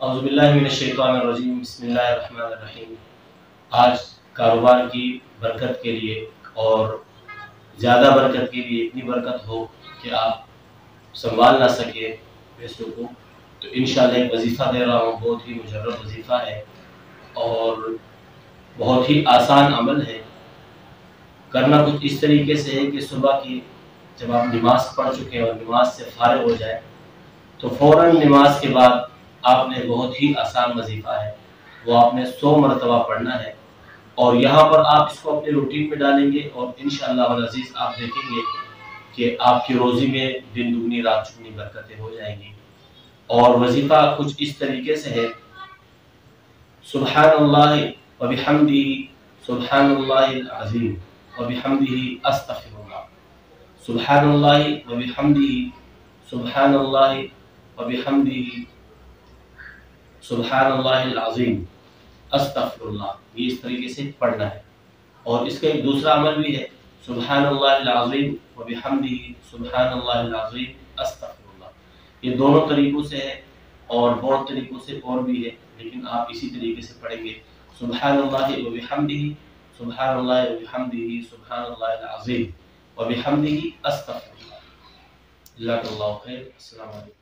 औज़ुबिल्लाहिमिनश्शैतानिर्रजीम बिस्मिल्लाहिर्रहमानिर्रहीम। आज कारोबार की बरकत के लिए और ज़्यादा बरकत के लिए इतनी बरकत हो कि आप संभाल ना सके पैसों को, तो इंशाअल्लाह एक वजीफ़ा दे रहा हूँ। बहुत ही मुजर्रब वजीफ़ा है और बहुत ही आसान अमल है। करना कुछ इस तरीके से है कि सुबह की जब आप नमाज़ पढ़ चुके हैं और नमाज से फारिग हो जाए तो फ़ौरन नमाज के बाद आपने बहुत ही आसान वजीफ़ा है, वो आपने 100 मरतबा पढ़ना है और यहाँ पर आप इसको अपने रूटीन में डालेंगे और इंशाअल्लाह वल अज़ीज़ आप देखेंगे कि आपकी रोज़ी में दिन दुगनी रात चुगनी बरकतें हो जाएंगी। और वजीफ़ा कुछ इस तरीके से है, सुब्हानल्लाहि व बिहम्दिही सुब्हानल्लाहिल अज़ीम व बिहम्दिही अस्तग़फिरुल्लाह, सुब्हानल्लाहि व बिहम्दिही सुब्हानल्लाहि व बिहम्दिही सुब्हानल्लाहिल अज़ीम अस्तग़फिरुल्लाह। ये इस तरीके से पढ़ना है। और इसका एक दूसरा अमल भी है, सुब्हानल्लाहिल अज़ीम व बिहम्दिही सुब्हानल्लाहिल अज़ीम अस्तग़फिरुल्लाह। ये दोनों तरीकों से है और बहुत तरीकों से और भी है, लेकिन आप इसी तरीके से पढ़ेंगे, सुब्हानल्लाहि व बिहम्दिही सुब्हानल्लाहि व बिहम्दिही सुब्हानल्लाहिल अज़ीम व बिहम्दिही अस्तग़फिरुल्लाह। जज़ाकल्लाहु खैर। अस्सलामु अलैकुम।